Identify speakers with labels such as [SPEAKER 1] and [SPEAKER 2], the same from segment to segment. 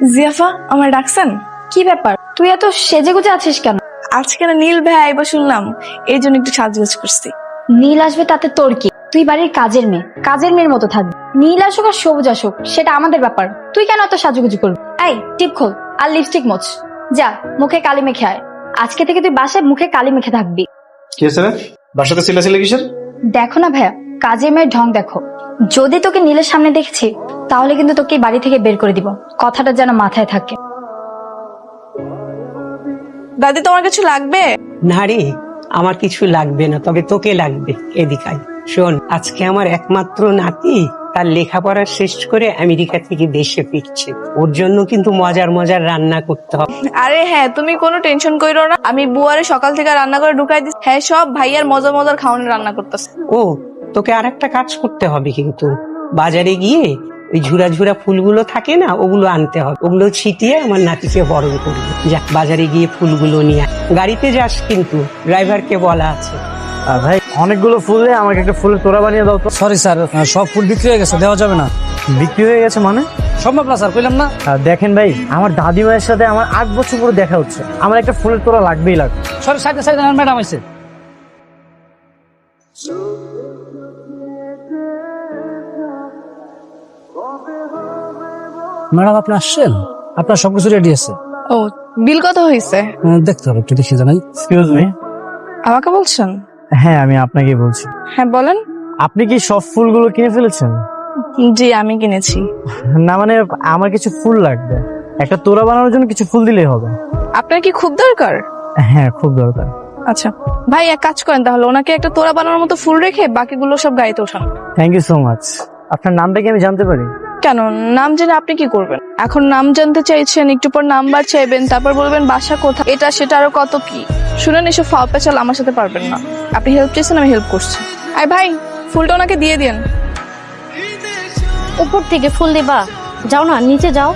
[SPEAKER 1] জিয়াফা, আমার ডাকছেন?
[SPEAKER 2] কি ব্যাপার, তুই এত সেজেগুজে আছিস কেন?
[SPEAKER 1] আজকে না নীল ভাই আইবা শুনলাম, এই জন্য একটু সাজগোজ করছি।
[SPEAKER 2] নীল আসবে তাতে তোর কি? তুই বাড়ির কাজের মেয়ে, কাজের মেয়ের মতো থাকবি। নীল আসুক আর সবুজ আসুক সেটা আমাদের ব্যাপার, তুই কেন এত সাজুগুজু করবি? এই টিপ খোল আর লিপস্টিক মোছ, যা মুখে কালি মেখে আয়। আজকে থেকে তুই বাসায় মুখে কালি মেখে থাকবি।
[SPEAKER 3] কি হয়েছে রে? বাসাতে চিল্লাচিল্লি কিসের?
[SPEAKER 2] দেখো না ভাইয়া, কাজের মেয়ের ঢং দেখো। যদি তোকে নীলের সামনে দেখছি তাহলে কিন্তু তোকে এই বাড়ি থেকে বের করে দিব, কথাটা যেন মাথায় থাকে।
[SPEAKER 1] দাদি, তোমার কিছু লাগবে?
[SPEAKER 4] না রে, আমার কিছু লাগবে না, তবে তোকে লাগবে। এদিকে আয়। শোন, আজকে আমার একমাত্র নাতি তার লেখাপড়া শেষ করে আমেরিকা থেকে দেশে ফিরছে। ওর জন্য কিন্তু মজার মজার রান্না করতে হবে।
[SPEAKER 1] আরে হ্যাঁ, তুমি কোনো টেনশন কইরো না, আমি বুয়ারে সকাল থেকে রান্না করে ঢুকাই দিচ্ছি। হ্যাঁ, সব ভাইয়ার মজার মজার খাওয়ানোর রান্না করতেছে।
[SPEAKER 4] ও, তোকে আর একটা কাজ করতে হবে, কিন্তু বাজারে গিয়ে ওই ঝুরা ঝুরা ফুলগুলো থাকে না, ওগুলো আনতে হবে। ওগুলো ছিটিয়ে আমার নাতিকে বরণ করবে। যা, বাজারে গিয়ে ফুলগুলো নিয়ে আয়। গাড়িতে যাস কিন্তু, ড্রাইভারকে বলা আছে।
[SPEAKER 5] ভাই, অনেকগুলো ফুল দিয়ে আমাকে একটা ফুলের তোড়া বানিয়ে দাও তো।
[SPEAKER 6] সরি স্যার, সব ফুল বিক্রি হয়ে গেছে, দেওয়া যাবে না।
[SPEAKER 5] বিক্রি হয়ে গেছে মানে?
[SPEAKER 6] সম্ভব না স্যার, কইলাম না।
[SPEAKER 5] দেখেন ভাই, আমার দাদিমায়ের সাথে আমার 8 বছর পরে দেখা হচ্ছে, আমার একটা ফুলের তোড়া লাগবেই লাগবে।
[SPEAKER 6] সরি, সাইডে সাইডে ম্যাডাম আইছে। ম্যাডাম আপনি আসছেন, আপনার সবকিছু রেডি আছে।
[SPEAKER 1] ও, বিল কত হয়েছে?
[SPEAKER 6] দেখতে হবে, একটু দেখি জানাই।
[SPEAKER 5] Excuse me.
[SPEAKER 1] আমাকে বলছেন?
[SPEAKER 5] হ্যাঁ, আমি আপনাকে বলছি।
[SPEAKER 1] হ্যাঁ বলেন।
[SPEAKER 5] আপনি কি সব ফুলগুলো কিনে ফেলেছেন?
[SPEAKER 1] জি, আমি কিনেছি।
[SPEAKER 5] না মানে, আমার কিছু ফুল লাগবে, একটা তোড়া বানানোর জন্য কিছু ফুল দিলেই হবে।
[SPEAKER 1] আপনার কি খুব দরকার?
[SPEAKER 5] হ্যাঁ, খুব দরকার।
[SPEAKER 1] আচ্ছা ভাই, এক কাজ করেন তাহলে, ওনাকে একটা তোড়া বানানোর মতো ফুল রেখে বাকিগুলো সব গাড়িতে ওঠান।
[SPEAKER 5] Thank you so much. আপনার নামটা কি আমি জানতে পারি?
[SPEAKER 1] কেন, নাম জেনে আপনি কি করবেন? এখন নাম জানতে চাইছেন, একটু পর নাম্বার চাইবেন, তারপর বলবেন বাসা কোথায়, এটা সেটা আরো কত কি। শুনেন, এসব ফাও পেঁচাল আমার সাথে পারবেন না। আপনি হেল্প চাইছেন, আমি হেল্প করছি। আয় ভাই, ফুলটা ওনাকে দিয়ে দিন।
[SPEAKER 2] উপর থেকে ফুল দিবা? যাও না, নিচে যাও।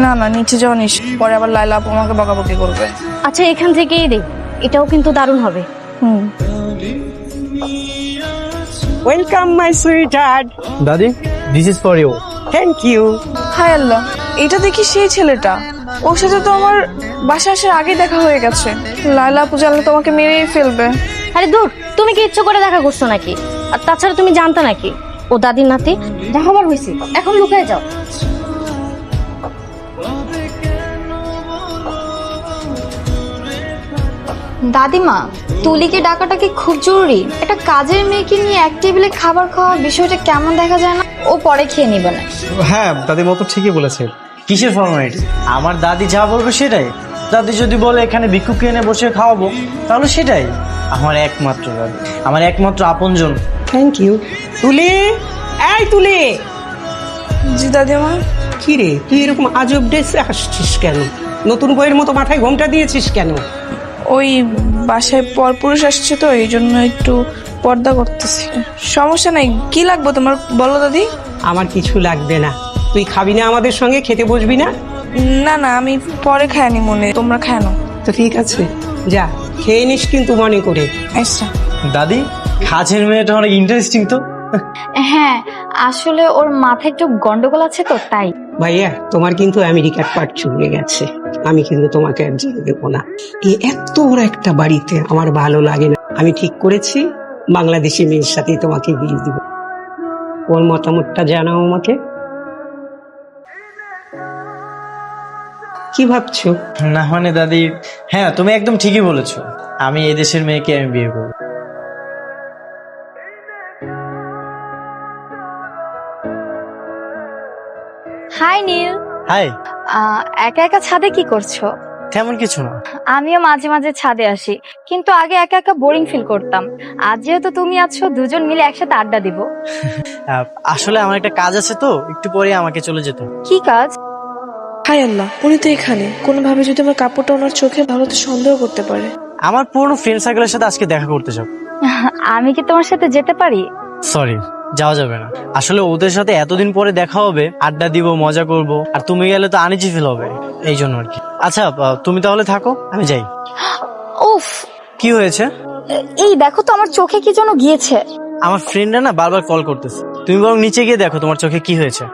[SPEAKER 1] না না, নিচে যাওয়া নিস, পরে আবার লাইলা আপু আমাকে বকাবকি করবে।
[SPEAKER 2] আচ্ছা, এখান থেকেই দে, এটাও কিন্তু দারুণ হবে।
[SPEAKER 4] Welcome my sweetheart.
[SPEAKER 5] দাদি, this is for you.
[SPEAKER 4] Thank you.
[SPEAKER 1] হায় আল্লাহ, এটা দেখি সেই ছেলেটা। ওর সাথে তো আমার বাসা আসার আগে দেখা হয়ে গেছে। লাইলা আপু জানলে তোমাকে মেরেই ফেলবে।
[SPEAKER 2] আরে দূর, তুমি কি ইচ্ছে করে দেখা করছো নাকি? আর তাছাড়া তুমি জানতে নাকি ও দাদির নাতি? দেখাবার হয়েছে, এখন লুকায় যাও। দাদিমা, তুলিকে ডাকাটা কি খুব জরুরি? একটা কাজের মেয়েকে নিয়ে এক টেবিলে খাবার খাওয়া বিষয়টা কেমন দেখা যায় না? ও পরে খেয়ে নিবে না।
[SPEAKER 3] হ্যাঁ, দাদিমা তো ঠিকই বলেছে।
[SPEAKER 5] কিসের ফর্মালিটি? আমার দাদি যা বলবে সেটাই। দাদি যদি বলে এখানে ভিক্ষুক এনে বসে খাওয়াবো, তাহলে সেটাই। আমার একমাত্র দাদি, আমার একমাত্র আপনজন।
[SPEAKER 4] Thank you. তুলি, এই তুলি।
[SPEAKER 1] জি দাদিমা।
[SPEAKER 4] কি রে, তুই এরকম আজব ড্রেসে আসছিস কেন? নতুন বইয়ের মতো মাথায় ঘোমটা দিয়েছিস কেন?
[SPEAKER 1] ওই বাসায় পরপুরুষ আসছে তো, এই জন্য একটু পর্দা করতেছি। সমস্যা নাই, কি লাগবে তোমার বলো দাদি।
[SPEAKER 4] আমার কিছু লাগবে না। তুই খাবি না আমাদের সঙ্গে? খেতে বসবি না?
[SPEAKER 1] না না, আমি পরে খাইনি, মনে তোমরা খায় না।
[SPEAKER 4] তো ঠিক আছে, যা খেয়ে নিস কিন্তু মনে করে।
[SPEAKER 1] আচ্ছা।
[SPEAKER 5] দাদি, কাজের মেয়েটা অনেক ইন্টারেস্টিং তো।
[SPEAKER 2] হ্যাঁ, আসলে ওর মাথায় একটু গন্ডগোল আছে তো, তাই।
[SPEAKER 4] ভাইয়া, তোমার কিন্তু আমেরিকার পাট চুকে গেছে। আমি কিন্তু তোমাকে আর যেতে দেবো না। এই এত বড় একটা বাড়িতে আমার ভালো লাগে না। আমি ঠিক করেছি, বাংলাদেশি মেয়ের সাথে তোমাকে বিয়ে দিব। ওর মতামতটা জানাও আমাকে। কি ভাবছো?
[SPEAKER 5] না মানে দাদি, হ্যাঁ তুমি একদম ঠিকই বলেছো, আমি এই দেশের মেয়েকে আমি বিয়ে করবো।
[SPEAKER 2] হাই নীল।
[SPEAKER 5] হাই।
[SPEAKER 2] একা একা ছাদে কি করছো?
[SPEAKER 5] তেমন কিছু না।
[SPEAKER 2] আমিও মাঝে মাঝে ছাদে আসি, কিন্তু আগে একা একা বোরিং ফিল করতাম। আজ যেহেতু তুমি আছো, দুজন মিলে একসাথে আড্ডা দিব।
[SPEAKER 5] আসলে আমার একটা কাজ আছে তো, একটু পরে আমাকে চলে যেতে হবে।
[SPEAKER 2] কি কাজ?
[SPEAKER 1] হায় আল্লাহ, উনি তো এখানে। কোনোভাবে যদি আমার কাপড়টা ওনার চোখে ভালো, তো সন্দেহ করতে পারে।
[SPEAKER 5] আমার পুরনো ফ্রেন্ড সার্কেলের সাথে আজকে দেখা করতে যাব।
[SPEAKER 2] আমি কি তোমার সাথে যেতে পারি?
[SPEAKER 5] সরি, যাওয়া যাবে না। আসলে ওদের সাথে এতদিন পরে দেখা হবে, আড্ডা দিব, মজা করব, আর তুমি গেলে তো আনিজি ফিল হবে, এই জন্য আর কি। আচ্ছা, তুমি তাহলে থাকো, আমি যাই।
[SPEAKER 2] উফ,
[SPEAKER 5] কি হয়েছে?
[SPEAKER 2] এই দেখো তো, আমার চোখে কি যেন গিয়েছে।
[SPEAKER 5] আমার ফ্রেন্ডরা না বারবার কল করতেছে, তুমি বরং নিচে গিয়ে দেখো তোমার চোখে কি হয়েছে।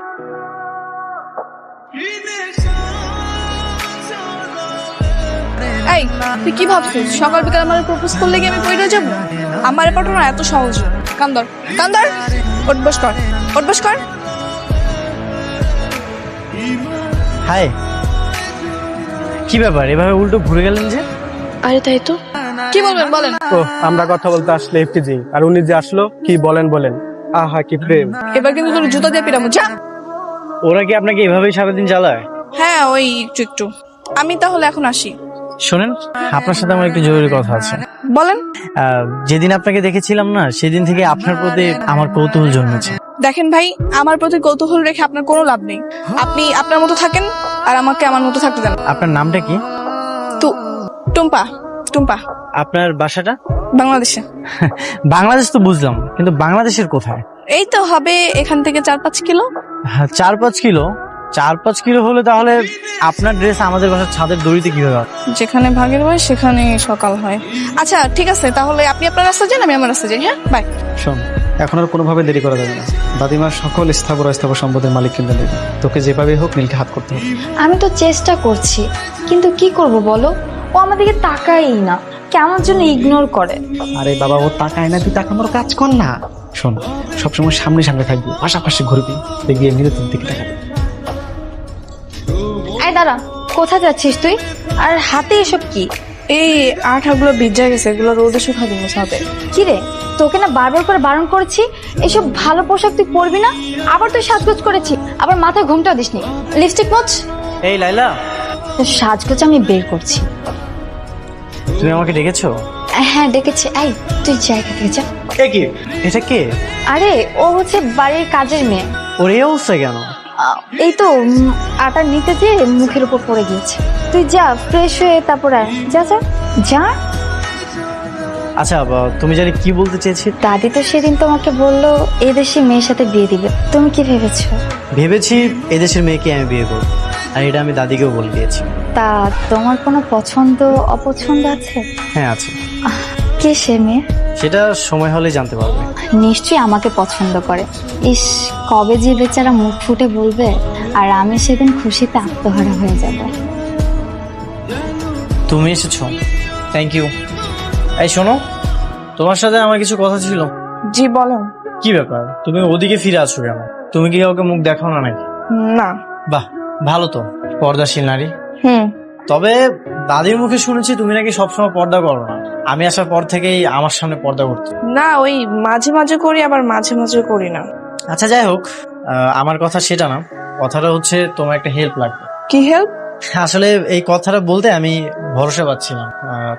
[SPEAKER 1] এই তুই কি ভাবছিস সকাল বিকাল আমার প্রপোজ করলে কি আমি পড়ে যাব? আমার পাঠানো এত সহজ না। কান্দর কান্দর, ওঠ বস কর, ওঠ বস কর।
[SPEAKER 5] হাই, কি ব্যাপার এভাবে উল্টো ঘুরে গেলেন যে?
[SPEAKER 1] আরে তাই তো, কি বলবেন বলেন।
[SPEAKER 7] ও আমরা কথা বলতে আসলে এফটিজি আর উনি যে আসলো কি বলেন আহা কি প্রেম।
[SPEAKER 1] এবার কিন্তু তোর জুতা দিয়ে পিরামো, যা।
[SPEAKER 5] ওরা কি আপনাকে এভাবেই সারাদিন চালায়?
[SPEAKER 1] হ্যাঁ ওই একটু একটু। আমি তাহলে এখন আসি।
[SPEAKER 5] শোনেন, আপনার সাথে আমার একটু জরুরি কথা আছে।
[SPEAKER 1] বলেন।
[SPEAKER 5] যেদিন আপনাকে দেখেছিলাম না, সেদিন থেকে আপনার প্রতি আমার কৌতূহল জন্মেছে।
[SPEAKER 1] দেখেন ভাই, আমার প্রতি কৌতূহল রেখে আপনার কোনো লাভ নেই। আপনি আপনার মতো থাকেন আর আমাকে আমার মতো থাকতে দেন।
[SPEAKER 5] আপনার নামটা কি?
[SPEAKER 1] টুম্পা। টুম্পা।
[SPEAKER 5] আপনার বাসাটা?
[SPEAKER 1] বাংলাদেশে।
[SPEAKER 5] বাংলাদেশ তো বুঝলাম, কিন্তু বাংলাদেশের কোথায়?
[SPEAKER 1] এই তো হবে এখান থেকে 4-5 কিলো।
[SPEAKER 5] 4-5 কিলো? 4-5 কিলো হলে তাহলে আপনার ড্রেস আমাদের বাসার ছাদের দড়িতে কিভাবে হবে?
[SPEAKER 1] যেখানে ভাগের হয় সেখানে সকাল হয়। আচ্ছা ঠিক আছে, তাহলে আপনি আপনার রাস্তা যান, আমি আমার রাস্তা যাই। হ্যাঁ বাই।
[SPEAKER 3] শোন, এখন আর কোনোভাবে দেরি করা যাবে না। দাদিমার সকল স্থাবর অস্থাবর সম্পদের মালিক কিন্তু নেবে। তোকে যেভাবে হোক নীলকে হাত করতে হবে।
[SPEAKER 2] আমি তো চেষ্টা করছি, কিন্তু কি করব বলো, ও আমাদেরকে তাকাই না, কেমন জন্য ইগনোর করে।
[SPEAKER 3] আরে বাবা, ও তাকায় না, তুই তাকানোর কাজ কর না। শোন, সবসময় সামনে সামনে থাকবি, পাশাপাশি ঘুরবি, দেখবি এমনিতে তোর দিকে তাকাবি।
[SPEAKER 2] এই দাঁড়া, কোথায় যাচ্ছিস তুই? আর হাতে এসব কি?
[SPEAKER 1] এই আঠাগুলো ভিজা গেছে, এগুলো রোদে শুকাতে হবে।
[SPEAKER 2] কি রে, তোকে না বারবার করে বারণ করেছি এসব ভালো পোশাক তুই পরবি না। আবার তুই সাজগোজ করেছি, আবার মাথায় ঘুমটা দিসনি। লিপস্টিক মোচ।
[SPEAKER 5] এই লাইলা,
[SPEAKER 2] তোর সাজগোজ আমি বের করছি।
[SPEAKER 5] তুমি আমাকে ডেকেছো?
[SPEAKER 2] হ্যাঁ ডেকেছি। এই তুই জায়গা থেকে যা।
[SPEAKER 5] এ কি? এটা কে?
[SPEAKER 2] আরে ও হচ্ছে বাড়ির কাজের মেয়ে।
[SPEAKER 5] ওর এই অবস্থা কেন?
[SPEAKER 2] এই তো আটা নিতে যেয়ে মুখের উপর পড়ে গিয়েছে। তুই যা, ফ্রেশ হয়ে তারপর আয়। যা যা যা।
[SPEAKER 5] আচ্ছা, তুমি জানি কি বলতে চেয়েছি?
[SPEAKER 2] দাদি তো সেদিন তোমাকে বললো এদেশি মেয়ের সাথে বিয়ে দিবে, তুমি কি ভেবেছো?
[SPEAKER 5] ভেবেছি এদেশের মেয়েকে আমি বিয়ে করব, আর এটা আমি দাদিকেও বলে দিয়েছি।
[SPEAKER 2] তা তোমার কোনো পছন্দ অপছন্দ আছে?
[SPEAKER 5] হ্যাঁ আছে।
[SPEAKER 2] কে সে মেয়ে?
[SPEAKER 5] সেটা সময় হলে জানতে পারবে।
[SPEAKER 2] নিশ্চয়ই আমাকে পছন্দ করে। ইস, কবে যে বেচারা মুখ ফুটে বলবে, আর আমি সেদিন খুশিতে আত্মহারা হয়ে যাব।
[SPEAKER 5] তুমি এসেছো, থ্যাংক ইউ। এই শোনো, তোমার সাথে আমার কিছু কথা ছিল।
[SPEAKER 1] জি বলেন।
[SPEAKER 5] কি ব্যাপার, তুমি ওদিকে ফিরে আসছো কেন? তুমি কি কাউকে মুখ দেখাও না নাকি?
[SPEAKER 1] না।
[SPEAKER 5] বাহ, ভালো তো, পর্দাশীল নারী।
[SPEAKER 1] হুম।
[SPEAKER 5] তবে দাদির মুখে শুনেছি তুমি নাকি সবসময় পর্দা করো না। আমি আসার পর থেকেই আমার সামনে পর্দা করতে।
[SPEAKER 1] না, ওই মাঝে মাঝে করি, আবার মাঝে মাঝে করি না।
[SPEAKER 5] আচ্ছা যাই হোক, আমার কথা সেটা না। কথাটা হচ্ছে তোমার একটা হেল্প লাগবে।
[SPEAKER 1] কি হেল্প?
[SPEAKER 5] আসলে এই কথাটা বলতে আমি ভরসা পাচ্ছিলাম,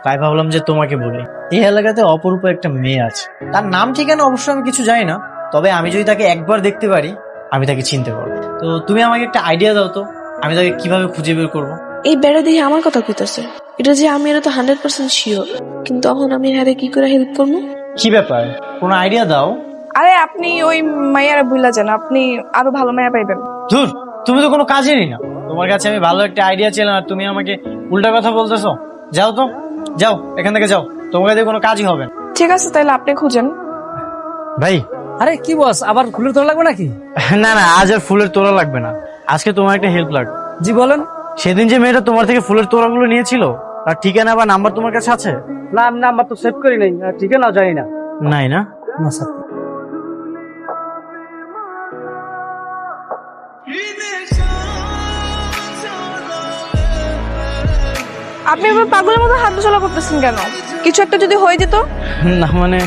[SPEAKER 5] তাই ভাবলাম যে তোমাকে বলি। এই এলাকাতে অপরূপ একটা মেয়ে আছে, তার নাম ঠিকানা অবশ্য আমি কিছু জানি না, তবে আমি যদি তাকে একবার দেখতে পারি আমি তাকে চিনতে পারবো। তো তুমি আমাকে একটা আইডিয়া দাও তো, আমি তাকে কিভাবে খুঁজে বের করবো?
[SPEAKER 8] এই বেড়া দিয়ে আমার কথা কইতাছে, এটা যে আমি এটা তো 100% শিওর, কিন্তু তখন আমি হ্যারে কি করে হেল্প করবো?
[SPEAKER 5] কি ব্যাপার, কোনো আইডিয়া দাও।
[SPEAKER 1] আরে আপনি ওই মাইয়ারা বুইলা যান, আপনি আরো ভালো মাইয়া পাইবেন।
[SPEAKER 5] ধুর, তুমি তো কোনো কাজেরই না। তোমার কাছে আমি ভালো একটা আইডিয়া ছিলাম আর তুমি আমাকে উল্টা কথা বলতেছো। যাও তো, যাও এখান থেকে যাও, তোমার কাছে কোনো কাজই হবে না।
[SPEAKER 1] ঠিক আছে, তাহলে আপনি খুঁজেন।
[SPEAKER 5] ভাই,
[SPEAKER 6] আরে কি বস, আবার ফুলের তোলা লাগবে নাকি?
[SPEAKER 5] না না, আজ আর ফুলের তোড়া লাগবে না। আজকে তোমার একটা হেল্প লাগবে।
[SPEAKER 6] জি বলেন।
[SPEAKER 5] সেদিন যে মেয়েটা তোমার থেকে ফুলের তোড়াগুলো নিয়েছিল, তার ঠিকানা বা নাম্বার তোমার কাছে আছে?
[SPEAKER 6] না, নাম্বার তো সেভ করি নাই, ঠিকানা জানি না।
[SPEAKER 5] নাই না?
[SPEAKER 6] না স্যার।
[SPEAKER 1] আপনি এবার পাগলের মতো হাত চলা করতেছেন কেন? কিছু একটা যদি হয়ে যেত?
[SPEAKER 5] না মানে,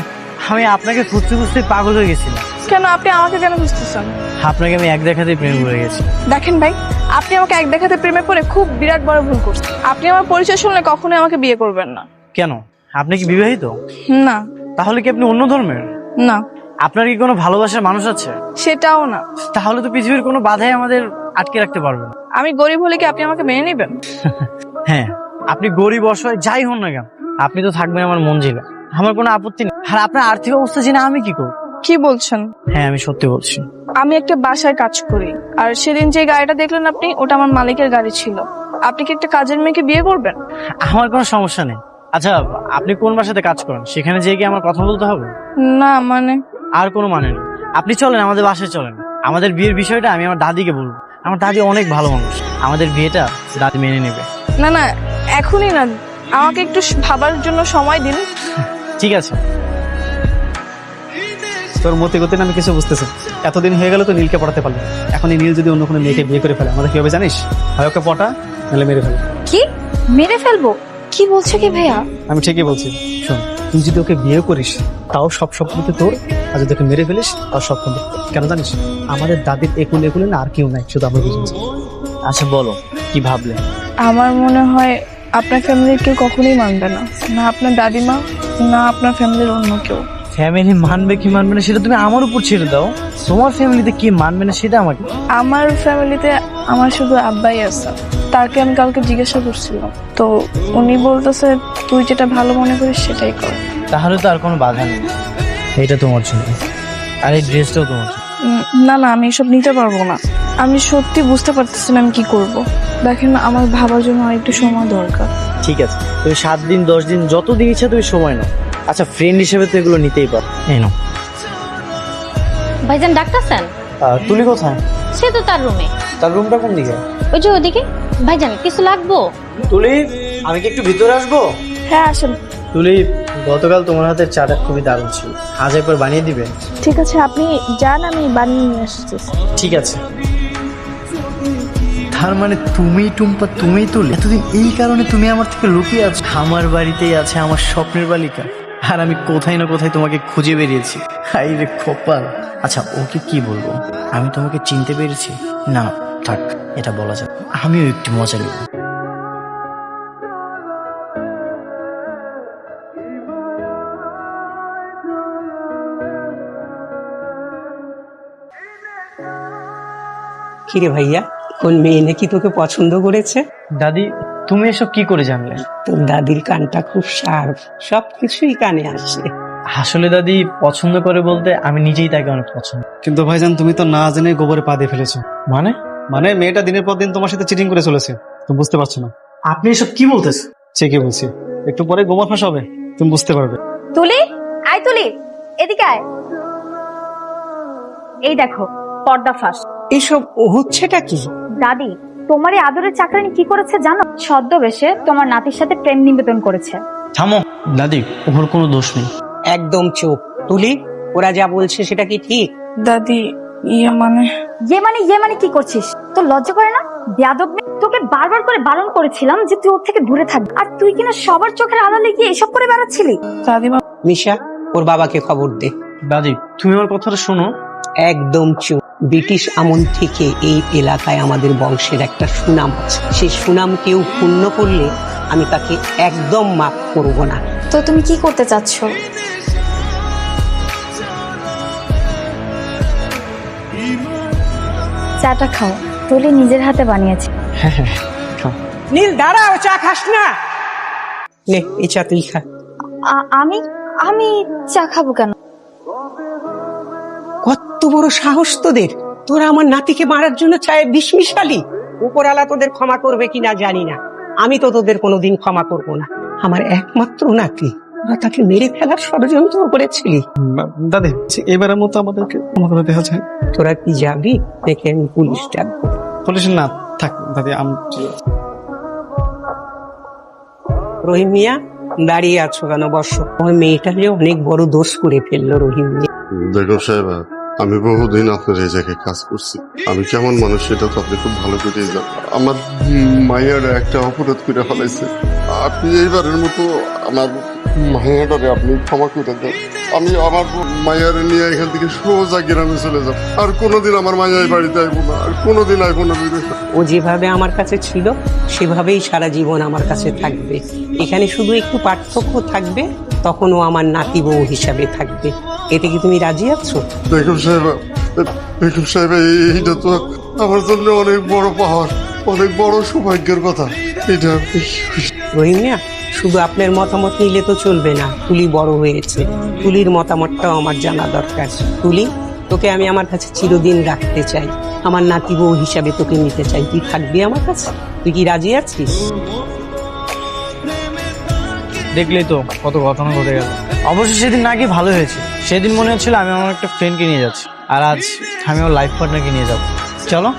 [SPEAKER 5] আমি আপনাকে খুঁজতে খুঁজতে পাগল হয়ে গেছিলাম।
[SPEAKER 1] কেন আপনি আমাকে কেন খুঁজতেছেন?
[SPEAKER 5] আপনাকে আমি এক দেখাতেই প্রেম করে গেছি।
[SPEAKER 1] দেখেন ভাই, আপনি আমাকে এক দেখাতে প্রেমে পড়ে খুব বিরাট বড় ভুল করছেন। আপনি আমার পরিচয় শুনলে কখনোই আমাকে বিয়ে করবেন না।
[SPEAKER 5] কেন, আপনি কি বিবাহিত?
[SPEAKER 1] না।
[SPEAKER 5] তাহলে কি আপনি অন্য ধর্মের?
[SPEAKER 1] না।
[SPEAKER 5] আপনার কি কোনো ভালোবাসার মানুষ আছে?
[SPEAKER 1] সেটাও না।
[SPEAKER 5] তাহলে তো পৃথিবীর কোনো বাধাই আমাদের আটকে রাখতে পারবে না।
[SPEAKER 1] আমি গরিব হলে কি আপনি আমাকে মেনে নেবেন?
[SPEAKER 5] হ্যাঁ, আপনি গরিব অসহায় যাই হন না কেন, আপনি তো থাকবেন আমার মঞ্জিলে। আমার কোনো আপত্তি নেই। আর আপনার আর্থিক অবস্থা জেনে আমি কি করব?
[SPEAKER 1] কি বলছেন?
[SPEAKER 5] হ্যাঁ, আমি সত্যি বলছি।
[SPEAKER 1] আমি একটা বাসায় কাজ করি, আর সেদিন যে গাড়িটা দেখলেন আপনি, ওটা আমার মালিকের গাড়ি ছিল। আপনি কি একটা কাজের মেয়েকে বিয়ে করবেন?
[SPEAKER 5] আমার কোনো সমস্যা নেই। আচ্ছা, আপনি কোন বাসাতে কাজ করেন? সেখানে যেয়ে কি আমার কথা বলতে হবে?
[SPEAKER 1] না মানে?
[SPEAKER 5] আর কোনো মানে নেই। আপনি চলেন, আমাদের বাসায় চলেন। আমাদের বিয়ের বিষয়টা আমি আমার দাদিকে বলবো। আমার দাদি অনেক ভালো মানুষ, আমাদের বিয়েটা দাদি মেনে নেবে।
[SPEAKER 1] না না, এখনই না, আমাকে একটু ভাবার জন্য সময় দিন।
[SPEAKER 5] ঠিক আছে।
[SPEAKER 3] তোর মতে গতি না আমি কিছু বুঝতেছি। এতদিন হয়ে গেল তো নীলকে পড়াতে পারলো, এখন এই নীল যদি অন্য কোনো মেয়েকে বিয়ে করে ফেলে আমাদের কি হবে জানিস? হয় ওকে পটা, নাহলে মেরে ফেলে।
[SPEAKER 2] কি মেরে ফেলবো? কি বলছো কি ভাইয়া?
[SPEAKER 3] আমি ঠিকই বলছি। শোন, তুই যদি ওকে বিয়ে করিস তাও সব সম্পত্তি তোর, আর যদি ওকে মেরে ফেলিস তাও সব সম্পত্তি। কেন জানিস? আমাদের দাদির একুলে একুলে না আর কেউ নাই, শুধু আমরা বুঝেছি।
[SPEAKER 5] আচ্ছা বলো কি ভাবলে?
[SPEAKER 1] আমার মনে হয় আপনার ফ্যামিলির কেউ কখনোই মানবে না, না আপনার দাদিমা, না আপনার ফ্যামিলির অন্য কেউ।
[SPEAKER 5] ফ্যামিলি মানবে কি মানবে না সেটা তুমি আমার উপর ছেড়ে দাও। তোমার ফ্যামিলিতে কি মানবে না সেটা আমাকে।
[SPEAKER 1] আমার ফ্যামিলিতে আমার শুধু আব্বাই আছে। তাকে আমি কালকে জিজ্ঞাসা করছিলাম, তো উনি বলতেছে তুই যেটা ভালো মনে করিস সেটাই কর।
[SPEAKER 5] তাহলে তো আর কোনো বাধা নেই। এটা তোমার জন্য, আর এই ড্রেসটাও তোমার জন্য।
[SPEAKER 1] না না, আমি এসব নিতে পারবো না। আমি সত্যি বুঝতে পারতেছি না আমি কি করব। দেখেন, আমার ভাবার জন্য আর একটু সময় দরকার।
[SPEAKER 5] ঠিক আছে, তুমি 7 দিন 10 দিন যত দিন ইচ্ছা তুমি সময় নাও। আচ্ছা ফ্রেন্ড হিসেবে তো এগুলো নিতেই পারো। এই নাও।
[SPEAKER 2] ভাইজান ডাক্তার স্যার?
[SPEAKER 5] তুলি কোথায়?
[SPEAKER 2] সে তো তার রুমে।
[SPEAKER 5] তার রুমটা কোন দিকে?
[SPEAKER 2] ওই যে ওদিকে। ভাইজান কিছু লাগবো?
[SPEAKER 5] তুলি, আমি কি একটু ভিতরে আসবো?
[SPEAKER 1] হ্যাঁ আসেন।
[SPEAKER 5] তুলি, গতকাল তোমার হাতের চাটা খুবই দারুণ ছিল, আজ একবার বানিয়ে দিবে?
[SPEAKER 1] ঠিক আছে, আপনি যান, আমি বানিয়ে নিয়ে আসতেছি।
[SPEAKER 5] ঠিক আছে। তার মানে তুমি টুম্পা, তুমি তুলি, এতদিন এই কারণে তুমি আমার থেকে লুকিয়ে আছো। আমার বাড়িতেই আছে আমার স্বপ্নের বালিকা, আর আমি কোথায় না কোথায় তোমাকে খুঁজে বেরিয়েছি। হাই রে কপাল। আচ্ছা ওকে কি বলবো? আমি তোমাকে চিনতে পেরেছি? না থাক, এটা বলা যায়। আমিও একটু মজা নেব।
[SPEAKER 4] কিরে ভাইয়া, কোন মেয়ে নাকি তোকে পছন্দ করেছে?
[SPEAKER 5] দাদি, তুমি এসব কি করে জানলে?
[SPEAKER 4] তোর দাদির কানটা খুব শার্প, সবকিছুই কানে আসে।
[SPEAKER 5] আসলে দাদি পছন্দ করে বলতে আমি নিজেই তাকে অনেক পছন্দ।
[SPEAKER 3] কিন্তু ভাইজান তুমি তো না জেনে গোবরে পা দিয়ে ফেলেছো।
[SPEAKER 5] মানে?
[SPEAKER 3] মানে মেয়েটা দিনের পর দিন তোমার সাথে চিটিং করে চলেছে, তুমি বুঝতে পারছো না।
[SPEAKER 5] আপনি এসব কি বলতেছেন?
[SPEAKER 3] ঠিকই বলছি, একটু পরে গোবর ফাঁস হবে, তুমি বুঝতে পারবে।
[SPEAKER 2] তুলি, আয় তুলি, এদিকে আয়। এই দেখো পর্দা ফাঁস।
[SPEAKER 4] এসব হচ্ছেটা কি?
[SPEAKER 2] দাদি, তোমার এই আদরের চাকরানি কি করেছে জানো? ছদ্মবেশে তোমার নাতির সাথে প্রেম নিবেদন করেছে।
[SPEAKER 5] থামো দাদি, ওর কোনো দোষ নেই।
[SPEAKER 4] একদম চুপ তুলি, ওরা যা বলছে সেটা কি ঠিক?
[SPEAKER 1] দাদি, ইয়ে মানে
[SPEAKER 2] কি করছিস? তোর লজ্জা করে না? বেয়াদব মেয়ে। তোকে বারবার করে বারণ করেছিলাম যে তুই ওর থেকে দূরে থাকবি, আর তুই কিনা সবার চোখের আড়ালে গিয়ে এসব করে বেড়াচ্ছিলি।
[SPEAKER 1] দাদিমা।
[SPEAKER 4] মিশা, ওর বাবাকে খবর দে।
[SPEAKER 5] দাদি তুমি আমার কথাটা শোনো।
[SPEAKER 4] একদম চুপ। ব্রিটিশ আমল থেকে এই এলাকায় আমাদের বংশের একটা সুনাম আছে, সেই সুনাম কেউ ক্ষুণ্ণ করলে আমি তাকে একদম মাফ করব না।
[SPEAKER 2] তো তুমি কি করতে চাচ্ছ? চাটা খাও, তুলি নিজের হাতে বানিয়েছে।
[SPEAKER 5] হ্যাঁ হ্যাঁ খাও।
[SPEAKER 4] নীল দাঁড়াও, চা খাস না? নে এই চা তুই খা।
[SPEAKER 2] আমি আমি চা খাবো কেন?
[SPEAKER 4] কত বড় সাহস তোদের! তোরা আমার নাতিকে মারার জন্য চায়ে বিষ মিশালি। উপরালা তোদের ক্ষমা করবে কিনা জানি না, আমি তো তোদের কোনোদিন ক্ষমা করব না। আমার একমাত্র নাতি, তোরা তাকে মেরে ফেলার ষড়যন্ত্র করেছিলি।
[SPEAKER 3] দাদি এবারের মতো আমাদেরকে ক্ষমা করে দেওয়া যায়।
[SPEAKER 4] তোরা কি যাবি? দেখে আমি পুলিশ ডাকবো।
[SPEAKER 3] পুলিশ না থাক দাদি,
[SPEAKER 4] রহিম মিয়া, দাঁড়িয়ে আছো কেন? বসো। ওই মেয়েটা যে অনেক বড় দোষ করে ফেললো রহিম মিয়া।
[SPEAKER 9] দেখো সাহেব, আমি বহুদিন আপনার এই জায়গায় কাজ করছি। আমি কেমন মানুষ সেটা তো আপনি খুব ভালো করে জানেন। আমার মায়ের একটা অপরাধ করে ফেলাইছে। আপনি এইবারের মতো আমার মায়েরারে আপনি ক্ষমা করে দেন। আমি আমার মায়ের নিয়ে এখান থেকে সোজা গ্রামে চলে যাব। আর কোনোদিন আমার মায়ের এই বাড়িতে আইবো না, আর কোনোদিন আইবো না।
[SPEAKER 4] ও যেভাবে আমার কাছে ছিল সেভাবেই সারা জীবন আমার কাছে থাকবে। এখানে শুধু একটু পার্থক্য থাকবে, তখন ও আমার নাতি বউ হিসাবে থাকবে। এতে কি তুমি রাজি আছো?
[SPEAKER 9] বেগম সাহেব, এইটা তো আমার জন্য অনেক বড় পাওয়ার, অনেক বড় সৌভাগ্যের কথা। এটা
[SPEAKER 4] রহিম মিয়া, শুধু আপনার মতামত নিলে তো চলবে না। তুলি বড় হয়েছে, তুলির মতামতটাও আমার জানা দরকার। তুলি, তোকে আমি আমার কাছে চিরদিন রাখতে চাই, আমার নাতি বউ হিসাবে তোকে নিতে চাই। তুই থাকবি আমার কাছে? তুই কি রাজি আছিস?
[SPEAKER 5] দেখলেই তো কত ঘটনা ঘটে গেল। অবশ্য সেদিন নাকি ভালো হয়েছে। সেদিন মনে হচ্ছিল আমি আমার একটা ফ্রেন্ডকে নিয়ে যাচ্ছি, আর আজ আমি আমার লাইফ পার্টনারকে নিয়ে যাবো। চলো।